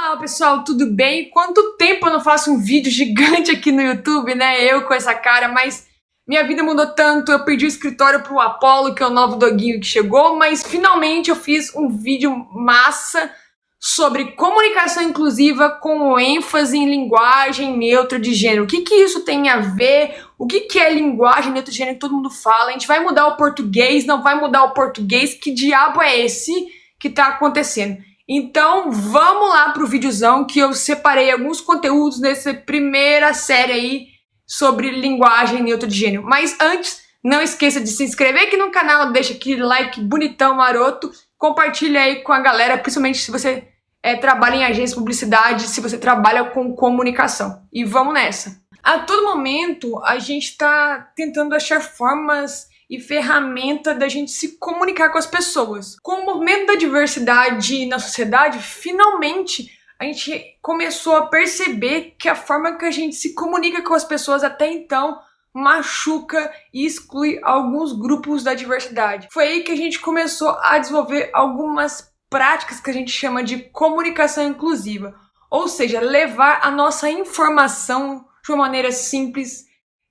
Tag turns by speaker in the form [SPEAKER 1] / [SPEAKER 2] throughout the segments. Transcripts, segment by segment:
[SPEAKER 1] Fala pessoal, tudo bem? Quanto tempo eu não faço um vídeo gigante aqui no YouTube, né? Eu com essa cara, mas minha vida mudou tanto, eu perdi o escritório pro Apollo, que é o novo doguinho que chegou, mas finalmente eu fiz um vídeo massa sobre comunicação inclusiva com ênfase em linguagem neutra de gênero. O que isso tem a ver? O que é linguagem neutra de gênero que todo mundo fala? A gente vai mudar o português? Não vai mudar o português? Que diabo é esse que tá acontecendo? Então vamos lá pro videozão que eu separei alguns conteúdos nessa primeira série aí sobre linguagem neutra de gênero. Mas antes, não esqueça de se inscrever aqui no canal, deixa aquele like bonitão, maroto, compartilha aí com a galera, principalmente se você trabalha em agência de publicidade, se você trabalha com comunicação. E vamos nessa! A todo momento a gente está tentando achar formas e ferramenta da gente se comunicar com as pessoas. Com o movimento da diversidade na sociedade, finalmente a gente começou a perceber que a forma que a gente se comunica com as pessoas até então machuca e exclui alguns grupos da diversidade. Foi aí que a gente começou a desenvolver algumas práticas que a gente chama de comunicação inclusiva, ou seja, levar a nossa informação de uma maneira simples,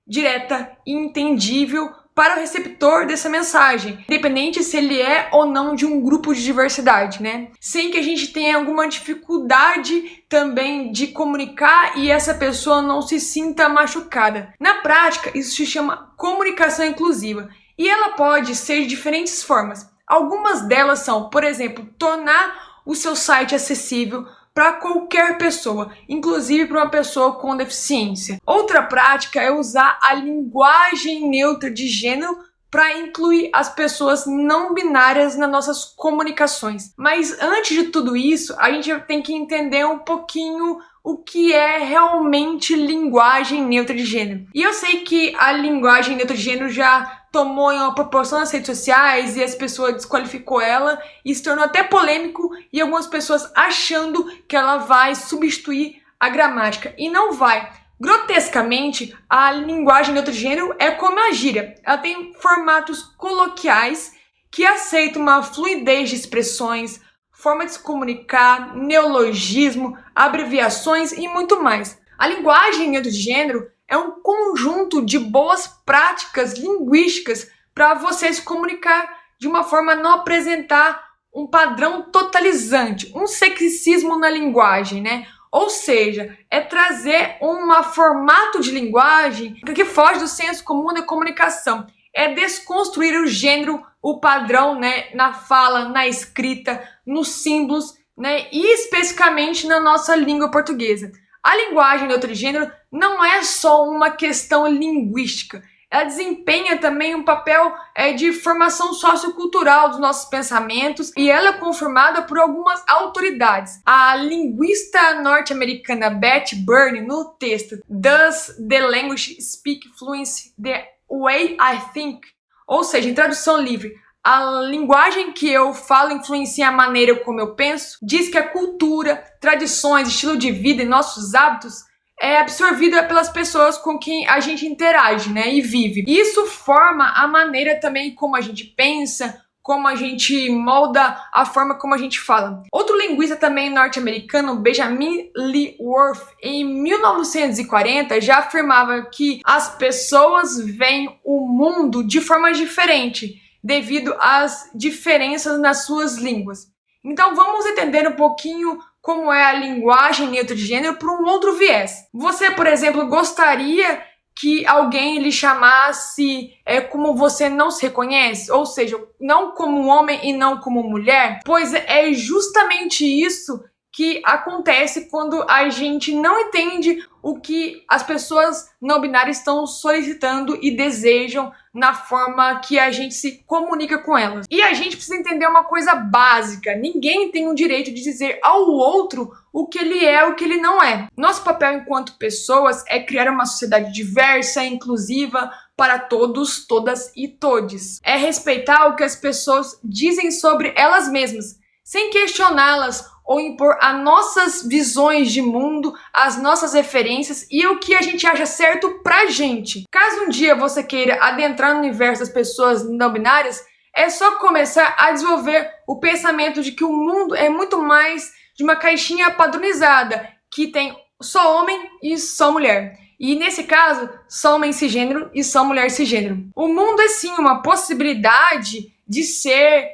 [SPEAKER 1] direta e entendível para o receptor dessa mensagem, independente se ele é ou não de um grupo de diversidade, né? Sem que a gente tenha alguma dificuldade também de comunicar e essa pessoa não se sinta machucada. Na prática, isso se chama comunicação inclusiva e ela pode ser de diferentes formas. Algumas delas são, por exemplo, tornar o seu site acessível para qualquer pessoa, inclusive para uma pessoa com deficiência. Outra prática é usar a linguagem neutra de gênero para incluir as pessoas não binárias nas nossas comunicações. Mas antes de tudo isso, a gente tem que entender um pouquinho o que é realmente linguagem neutra de gênero. E eu sei que a linguagem neutra de gênero já tomou em uma proporção nas redes sociais e as pessoas desqualificou ela e se tornou até polêmico e algumas pessoas achando que ela vai substituir a gramática. E não vai. Grotescamente, a linguagem neutra de gênero é como a gíria. Ela tem formatos coloquiais que aceitam uma fluidez de expressões, forma de se comunicar, neologismo, abreviações e muito mais. A linguagem neutra de gênero é um conjunto de boas práticas linguísticas para você se comunicar de uma forma a não apresentar um padrão totalizante, um sexismo na linguagem, né? Ou seja, é trazer um formato de linguagem que foge do senso comum da comunicação. É desconstruir o gênero, o padrão, né, na fala, na escrita, nos símbolos, né, e especificamente na nossa língua portuguesa. A linguagem neutra de gênero não é só uma questão linguística, ela desempenha também um papel de formação sociocultural dos nossos pensamentos e ela é confirmada por algumas autoridades. A linguista norte-americana Beth Byrne, no texto Does the Language Speak Fluency the Way I Think? Ou seja, em tradução livre, a linguagem que eu falo influencia a maneira como eu penso, diz que a cultura, tradições, estilo de vida e nossos hábitos é absorvida pelas pessoas com quem a gente interage, né, e vive. Isso forma a maneira também como a gente pensa, como a gente molda a forma como a gente fala. Outro linguista também norte-americano, Benjamin Lee Worth, em 1940 já afirmava que as pessoas veem o mundo de forma diferente devido às diferenças nas suas línguas. Então vamos entender um pouquinho como é a linguagem neutra de gênero por um outro viés. Você, por exemplo, gostaria que alguém lhe chamasse como você não se reconhece? Ou seja, não como homem e não como mulher? Pois é justamente isso que acontece quando a gente não entende o que as pessoas não binárias estão solicitando e desejam na forma que a gente se comunica com elas. E a gente precisa entender uma coisa básica: ninguém tem o direito de dizer ao outro o que ele é, o que ele não é. Nosso papel enquanto pessoas é criar uma sociedade diversa e inclusiva para todos, todas e todes. É respeitar o que as pessoas dizem sobre elas mesmas, sem questioná-las ou impor as nossas visões de mundo, as nossas referências e o que a gente acha certo pra gente. Caso um dia você queira adentrar no universo das pessoas não binárias, é só começar a desenvolver o pensamento de que o mundo é muito mais de uma caixinha padronizada, que tem só homem e só mulher. E nesse caso, só homem cisgênero e só mulher cisgênero. O mundo é sim uma possibilidade de ser,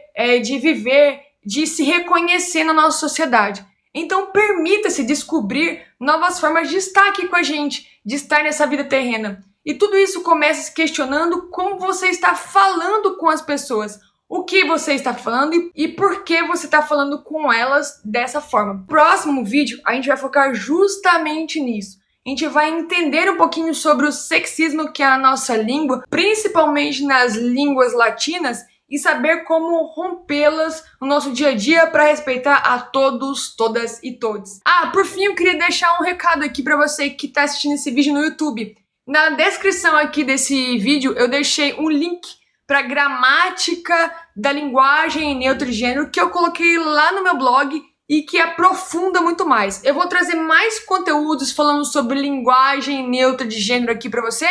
[SPEAKER 1] de viver, de se reconhecer na nossa sociedade. Então permita-se descobrir novas formas de estar aqui com a gente, de estar nessa vida terrena. E tudo isso começa se questionando como você está falando com as pessoas. O que você está falando e por que você está falando com elas dessa forma. No próximo vídeo, a gente vai focar justamente nisso. A gente vai entender um pouquinho sobre o sexismo que é a nossa língua, principalmente nas línguas latinas, e saber como rompê-las no nosso dia a dia para respeitar a todos, todas e todes. Por fim, eu queria deixar um recado aqui para você que está assistindo esse vídeo no YouTube. Na descrição aqui desse vídeo, eu deixei um link para gramática da linguagem neutra de gênero que eu coloquei lá no meu blog e que aprofunda muito mais. Eu vou trazer mais conteúdos falando sobre linguagem neutra de gênero aqui para você,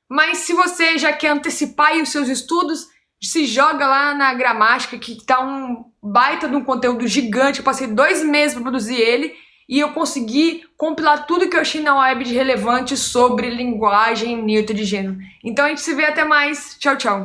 [SPEAKER 1] mas se você já quer antecipar aí os seus estudos, se joga lá na gramática, que tá um baita de um conteúdo gigante. Eu passei 2 meses para produzir ele e eu consegui compilar tudo que eu achei na web de relevante sobre linguagem neutra de gênero. Então a gente se vê até mais. Tchau, tchau.